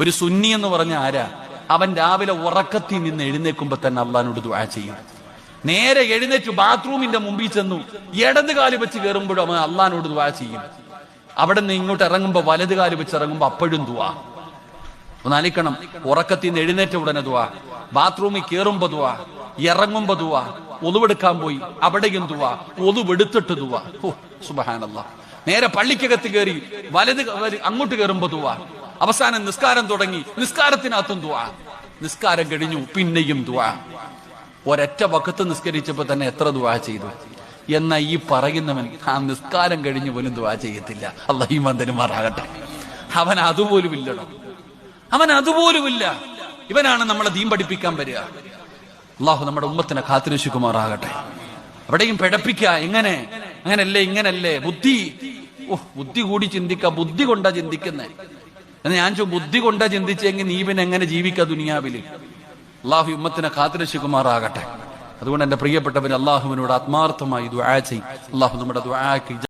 ഒരു സുന്നി എന്ന് പറഞ്ഞ ആരാ? അവൻ രാവിലെ ഉറക്കത്തിൽ നിന്ന് എഴുന്നേൽക്കുമ്പോ തന്നെ അള്ളാഹിനോട് ദുആ ചെയ്യും. നേരെ എഴുന്നേറ്റ് ബാത്റൂമിന്റെ മുമ്പിൽ ചെന്നു ഇടത് കാല് വെച്ച് കയറുമ്പോഴും അവൻ അള്ളാഹിനോട് ദുആ ചെയ്യും. അവിടെ നിന്ന് ഇങ്ങോട്ട് ഇറങ്ങുമ്പോ വലത് കാല് വെച്ച് ഇറങ്ങുമ്പോ അപ്പോഴും ദുആ. ഒന്നാലിക്കണം, ഉറക്കത്തിൽ നിന്ന് എഴുന്നേറ്റ ഉടനെ ദുആ, ബാത്റൂമിൽ കയറുമ്പോ ദുആ, ഇറങ്ങുമ്പോ ദുആ, ഒളിവെടുക്കാൻ പോയി അവിടെയും ദുആ, ഒളിവെടുത്തിട്ട് ദുആ. ഓ സുബ്ഹാനല്ലാഹ്. നേരെ പള്ളിക്കകത്ത് കയറി വലത് അങ്ങോട്ട് കയറുമ്പോ ദുആ, അവസാനം നിസ്കാരം തുടങ്ങി നിസ്കാരത്തിനകത്തും ദുആ, നിസ്കാരം കഴിഞ്ഞു പിന്നെയും ദുആ. ഒരൊറ്റ വഖത്ത് നിസ്കരിച്ചപ്പോ തന്നെ എത്ര ദുആ ചെയ്തു. എന്നാ ഈ പറയുന്നവൻ ആ നിസ്കാരം കഴിഞ്ഞു പോലും ദുആ ചെയ്യത്തില്ല. അല്ലാഹു ഈമാൻ തരുമാറാകട്ടെ. അവൻ അതുപോലും ഇല്ലടോ, അവൻ അതുപോലുമില്ല. ഇവനാണ് നമ്മളെ ദീൻ പഠിപ്പിക്കാൻ വരിക. അള്ളാഹു നമ്മുടെ ഉമ്മത്തിനെ കാത്തുരക്ഷിക്കുമാറാകട്ടെ. അവിടെയും പിഴപ്പിക്ക. എങ്ങനെ? അങ്ങനല്ലേ ഇങ്ങനല്ലേ? ബുദ്ധി കൂടി ചിന്തിക്ക. ബുദ്ധി കൊണ്ടാ ചിന്തിക്കുന്നേ എന്ന് ഞാൻ ബുദ്ധി കൊണ്ടാ ചിന്തിച്ചെങ്കിൽ നീ പിന്നെ എങ്ങനെ ജീവിക്ക ദുനിയാവില്? അള്ളാഹു ഉമ്മത്തിനെ കാത്തുരക്ഷിക്കുമാറാകട്ടെ. അതുകൊണ്ട് എന്റെ പ്രിയപ്പെട്ടവർ, അള്ളാഹുവിനോട് ആത്മാർത്ഥമായി ദുആ ചെയ്യും. അള്ളാഹു നമ്മുടെ ദുആക്ക്